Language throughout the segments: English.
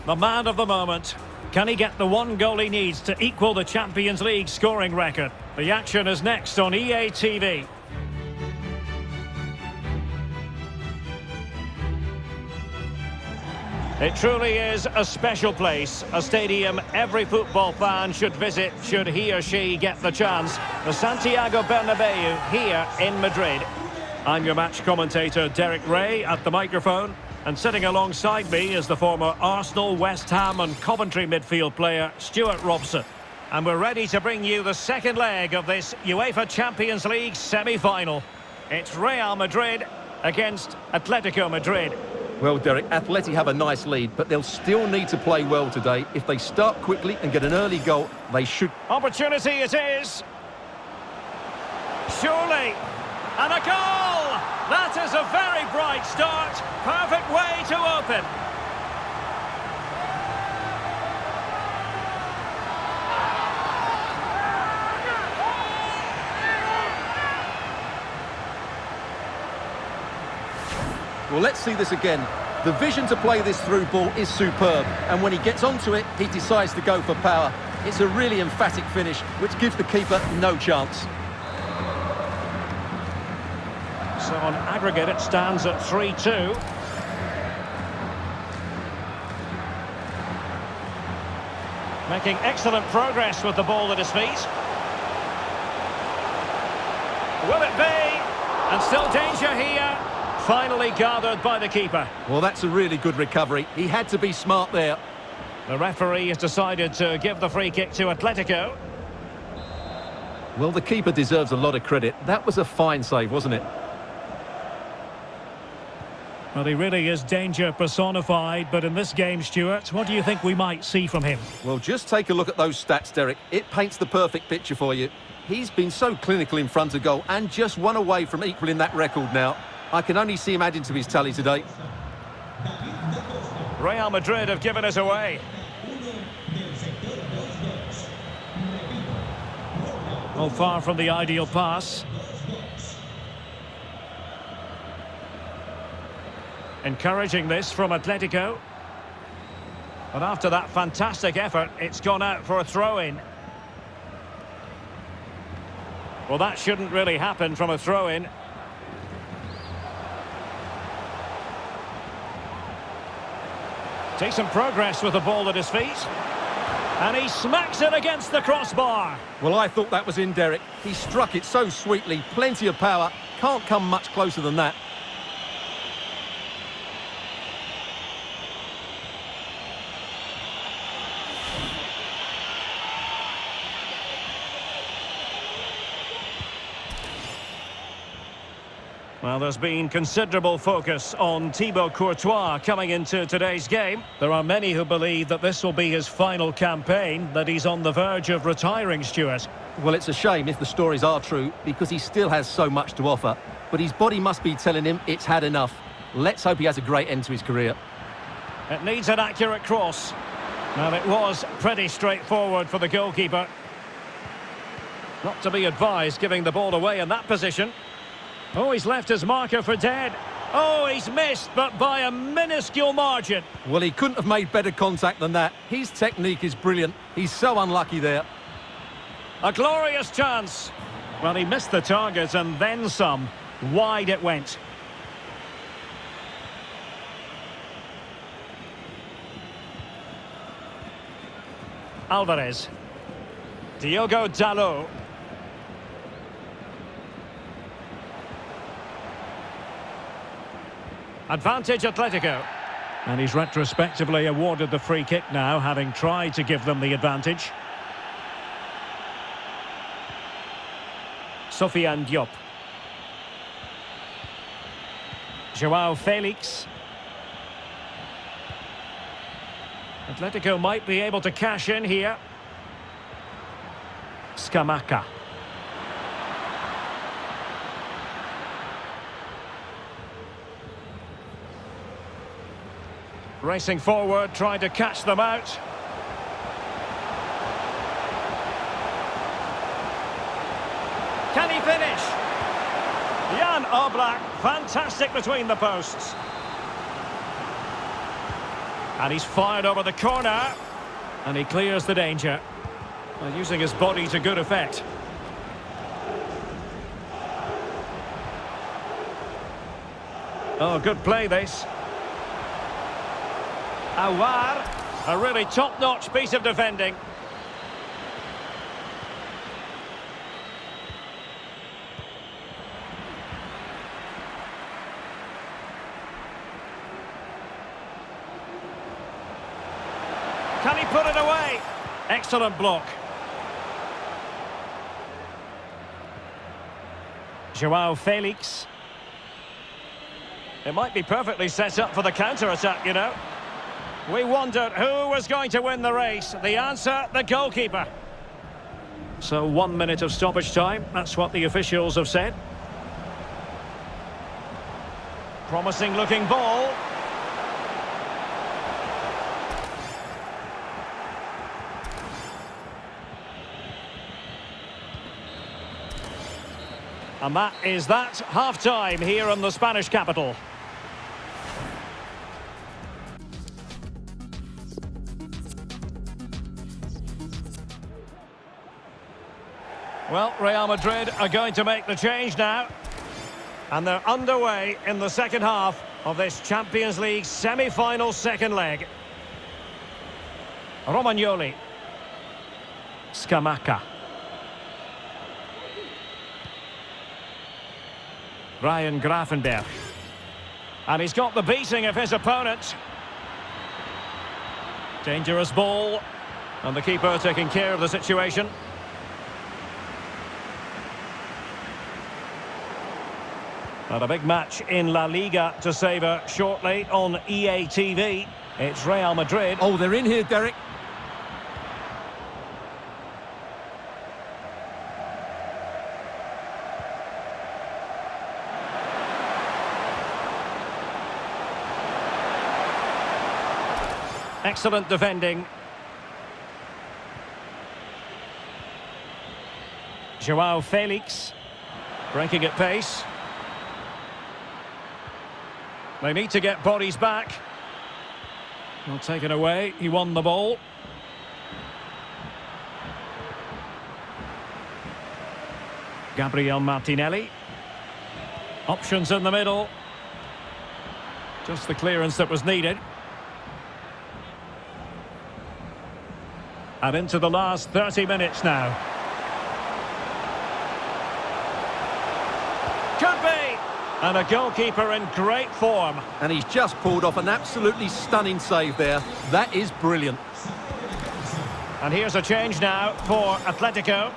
the man of the moment. Can he get the one goal he needs to equal the Champions League scoring record? The action is next on EA TV. It truly is a special place, a stadium every football fan should visit should he or she get the chance. The Santiago Bernabeu here in Madrid. I'm your match commentator Derek Ray at the microphone, and sitting alongside me is the former Arsenal, West Ham and Coventry midfield player Stuart Robson. And we're ready to bring you the second leg of this UEFA Champions League semi-final. It's Real Madrid against Atletico Madrid. Well, Derek, Atleti have a nice lead, but they'll still need to play well today. If they start quickly and get an early goal, they should... Opportunity it is. Surely. And a goal! That is a very bright start. Perfect way to open. Well, let's see this again. The vision to play this through ball is superb, and when he gets onto it, he decides to go for power. It's a really emphatic finish, which gives the keeper no chance. So on aggregate, it stands at 3-2. Making excellent progress with the ball at his feet. Will it be? And still danger here. Finally gathered by the keeper. Well, that's a really good recovery. He had to be smart there. The referee has decided to give the free kick to Atletico. Well, the keeper deserves a lot of credit. That was a fine save, wasn't it? Well, he really is danger personified, but in this game, Stuart, what do you think we might see from him? Well, just take a look at those stats, Derek. It paints the perfect picture for you. He's been so clinical in front of goal and just one away from equaling that record now. I can only see him adding to his tally today. Real Madrid have given us away. Oh, far from the ideal pass. Encouraging this from Atletico. But after that fantastic effort, it's gone out for a throw-in. Well, that shouldn't really happen from a throw-in. Decent progress with the ball at his feet. And he smacks it against the crossbar. Well, I thought that was in, Derek. He struck it so sweetly, plenty of power. Can't come much closer than that. Well, there's been considerable focus on Thibaut Courtois coming into today's game. There are many who believe that this will be his final campaign, that he's on the verge of retiring, Stuart. Well, it's a shame if the stories are true, because he still has so much to offer. But his body must be telling him it's had enough. Let's hope he has a great end to his career. It needs an accurate cross. Well, it was pretty straightforward for the goalkeeper. Not to be advised giving the ball away in that position. Oh, he's left his marker for dead. Oh, he's missed, but by a minuscule margin. Well, he couldn't have made better contact than that. His technique is brilliant. He's so unlucky there. A glorious chance. Well, he missed the target and then some. Wide it went. Alvarez. Diogo Dalot. Advantage Atletico. And he's retrospectively awarded the free kick now, having tried to give them the advantage. Sofiane Diop. Joao Felix. Atletico might be able to cash in here. Scamacca. Racing forward, trying to catch them out. Can he finish? Jan Oblak, fantastic between the posts. And he's fired over the corner. And he clears the danger. Using his body to good effect. Oh, good play this. Awar. A really top-notch piece of defending. Can he put it away? Excellent block. Joao Felix. It might be perfectly set up for the counter-attack, you know. We wondered who was going to win the race. The answer, the goalkeeper. So 1 minute of stoppage time. That's what the officials have said. Promising looking ball. And that is that, half-time here in the Spanish capital. Well, Real Madrid are going to make the change now. And they're underway in the second half of this Champions League semi-final second leg. Romagnoli. Scamacca. Ryan Gravenberch. And he's got the beating of his opponent. Dangerous ball. And the keeper taking care of the situation. And a big match in La Liga to savour shortly on EA TV. It's Real Madrid. Oh, they're in here, Derek. Excellent defending. Joao Felix breaking at pace. They need to get bodies back. Well, taken away. He won the ball. Gabriel Martinelli. Options in the middle. Just the clearance that was needed. And into the last 30 minutes now. Could be! And a goalkeeper in great form. And he's just pulled off an absolutely stunning save there. That is brilliant. And here's a change now for Atletico.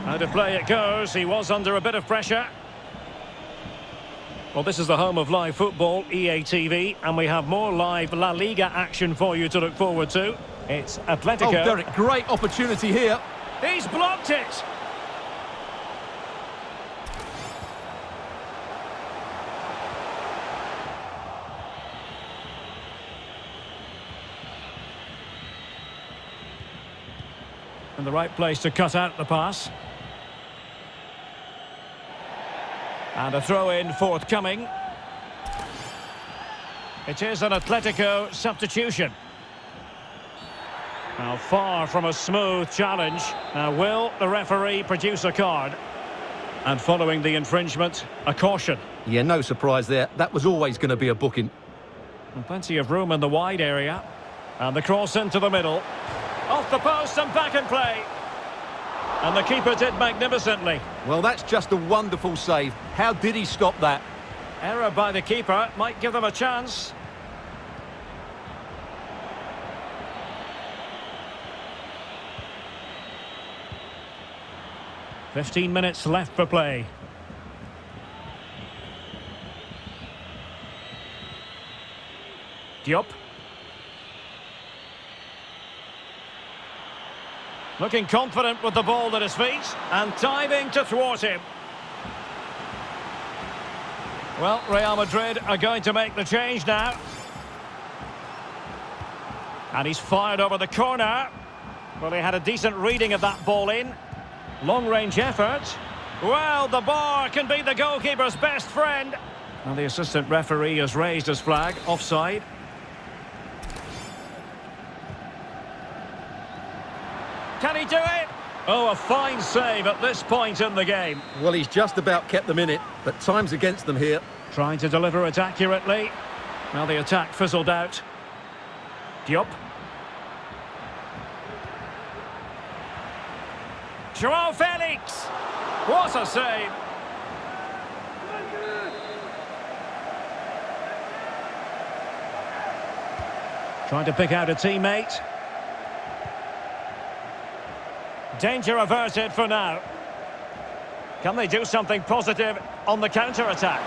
Out of play it goes. He was under a bit of pressure. Well, this is the home of live football, EA TV, and we have more live La Liga action for you to look forward to. It's Atletico. Oh, Derek, great opportunity here. He's blocked it! In the right place to cut out the pass. And a throw-in forthcoming. It is an Atletico substitution. Now, far from a smooth challenge. Now, will the referee produce a card? And following the infringement, a caution. Yeah, no surprise there. That was always going to be a booking. And plenty of room in the wide area. And the cross into the middle. Off the post and back in play. And the keeper did magnificently. Well, that's just a wonderful save. How did he stop that? Error by the keeper might give them a chance. "15 minutes left for play. Diop. Looking confident with the ball at his feet and diving to thwart him. Well, Real Madrid are going to make the change now. And he's fired over the corner. Well, he had a decent reading of that ball in. Long-range effort. Well, the bar can be the goalkeeper's best friend. And the assistant referee has raised his flag, offside. Can he do it? Oh, a fine save at this point in the game. Well, he's just about kept them in it, but time's against them here. Trying to deliver it accurately. Now the attack fizzled out. Diop. Joao Felix! What a save! Trying to pick out a teammate. Danger averted for now. Can they do something positive on the counter-attack?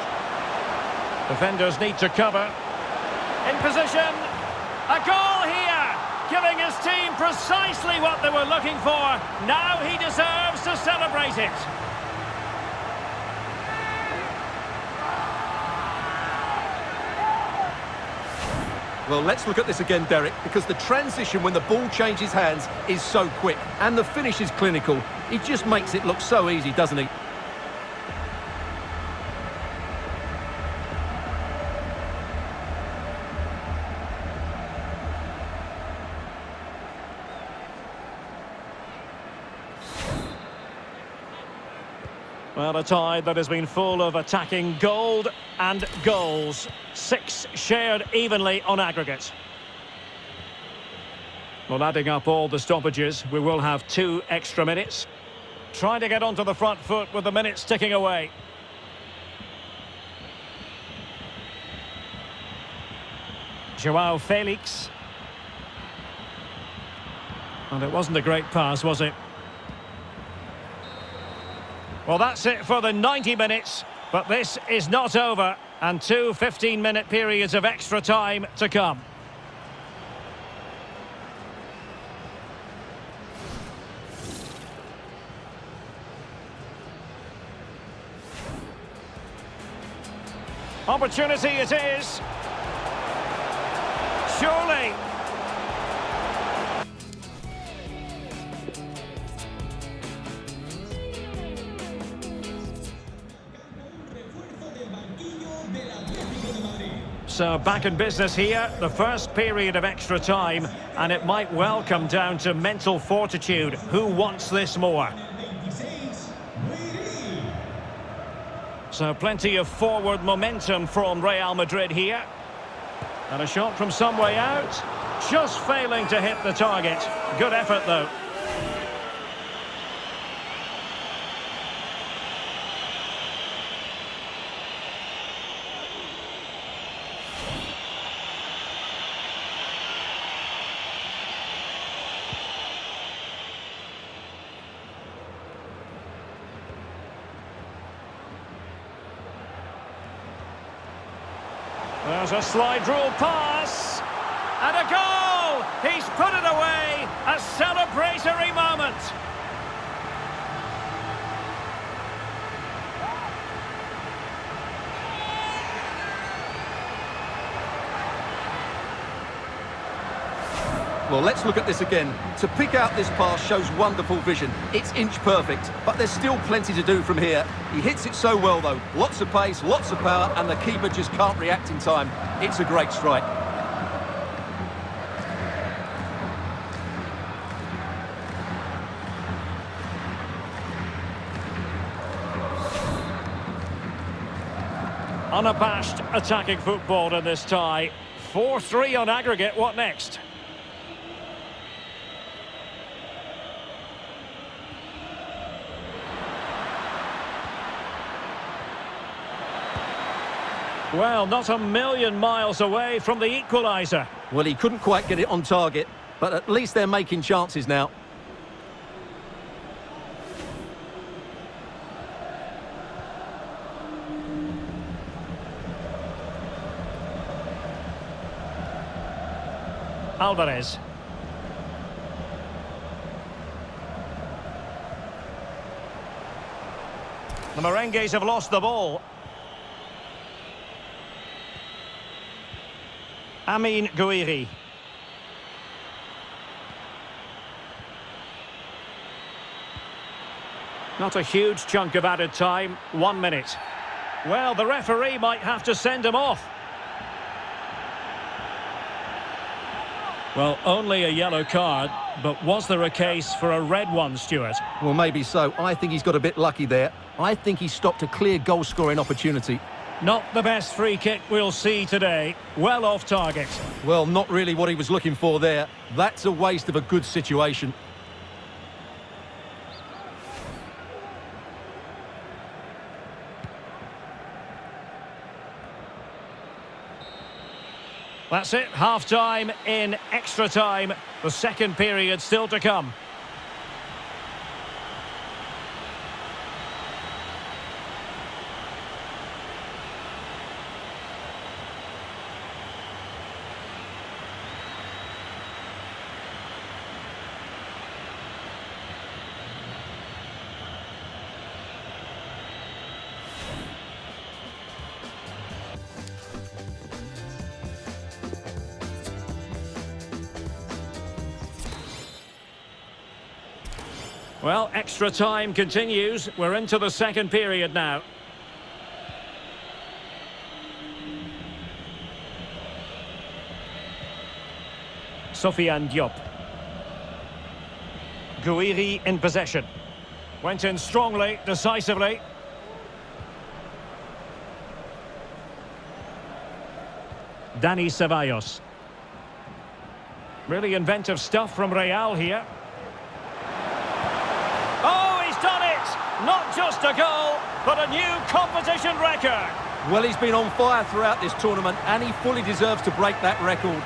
Defenders need to cover. In position. A goal here! Giving his team precisely what they were looking for. Now he deserves to celebrate it. Well, let's look at this again, Derek, because the transition when the ball changes hands is so quick, and the finish is clinical. He just makes it look so easy, doesn't he? Well, a tie that has been full of attacking gold and goals. 6 shared evenly on aggregate. Well, adding up all the stoppages, we will have 2 extra minutes. Trying to get onto the front foot with the minutes ticking away. Joao Felix. And it wasn't a great pass, was it? Well, that's it for the 90 minutes, but this is not over, and 2 15-minute periods of extra time to come. Opportunity it is. Surely. So back in business here, the first period of extra time, and it might well come down to mental fortitude. Who wants this more? So plenty of forward momentum from Real Madrid here. And a shot from some way out, just failing to hit the target. Good effort though. There's a slide rule pass. And a goal! He's put it away. A celebratory moment. Well, let's look at this again. To pick out this pass shows wonderful vision. It's inch perfect, but there's still plenty to do from here. He hits it so well, though. Lots of pace, lots of power, and the keeper just can't react in time. It's a great strike. Unabashed attacking football in this tie. 4-3 on aggregate. What next? Well, not a million miles away from the equaliser. Well, he couldn't quite get it on target, but at least they're making chances now. Alvarez. The Merengues have lost the ball. Amin Gouiri. Not a huge chunk of added time. 1 minute. Well, the referee might have to send him off. Well, only a yellow card, but was there a case for a red one, Stuart? Well, maybe so. I think he's got a bit lucky there. I think he stopped a clear goal-scoring opportunity. Not the best free kick we'll see today. Well off target. Well, not really what he was looking for there. That's a waste of a good situation. That's it, half-time in extra time. The second period still to come. Well, extra time continues. We're into the second period now. Sofiane Diop. Gouiri in possession. Went in strongly, decisively. Dani Ceballos. Really inventive stuff from Real here. Oh, he's done it! Not just a goal, but a new competition record. Well, he's been on fire throughout this tournament, and he fully deserves to break that record.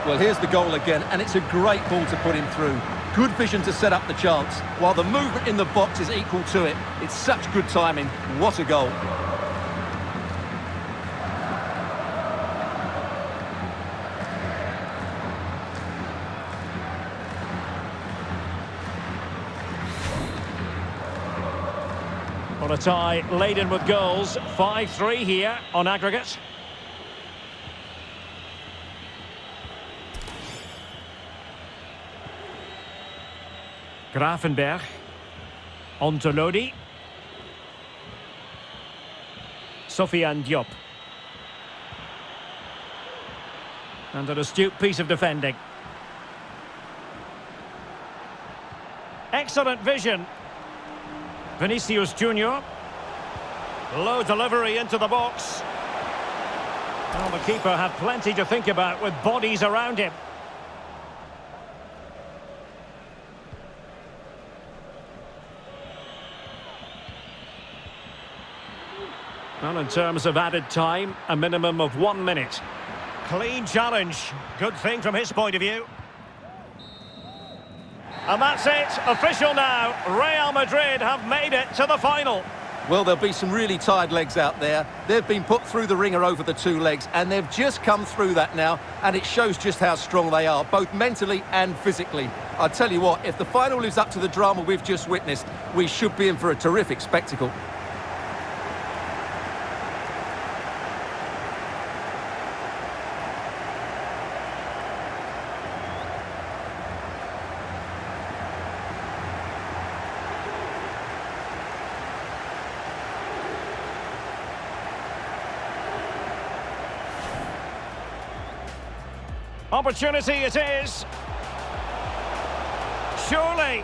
Well, here's the goal again, and it's a great ball to put him through. Good vision to set up the chance, while the movement in the box is equal to it. It's such good timing. What a goal. On a tie laden with goals, 5-3 here on aggregate. Gravenberg. Ontolodi. Sofiane Diop. And an astute piece of defending. Excellent vision. Vinicius Junior. Low delivery into the box. Well, the keeper had plenty to think about with bodies around him. Well, in terms of added time, a minimum of 1 minute. Clean challenge. Good thing from his point of view. And that's it. Official now. Real Madrid have made it to the final. Well, there'll be some really tired legs out there. They've been put through the ringer over the two legs, and they've just come through that now, and it shows just how strong they are, both mentally and physically. I tell you what, if the final lives up to the drama we've just witnessed, we should be in for a terrific spectacle. Opportunity it is. Surely.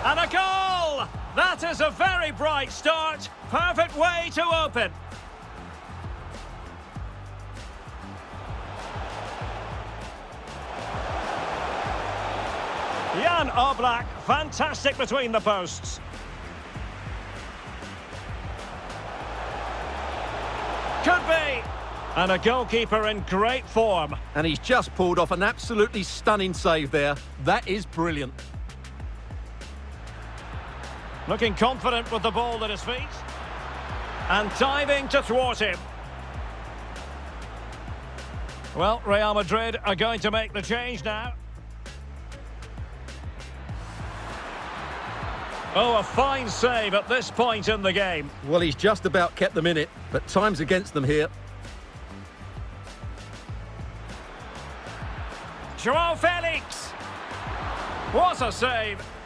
And a goal! That is a very bright start. Perfect way to open. Jan Oblak, fantastic between the posts. Could be. And a goalkeeper in great form. And he's just pulled off an absolutely stunning save there. That is brilliant. Looking confident with the ball at his feet. And diving to thwart him. Well, Real Madrid are going to make the change now. Oh, a fine save at this point in the game. Well, he's just about kept them in it, but time's against them here. Joao Felix! What a save!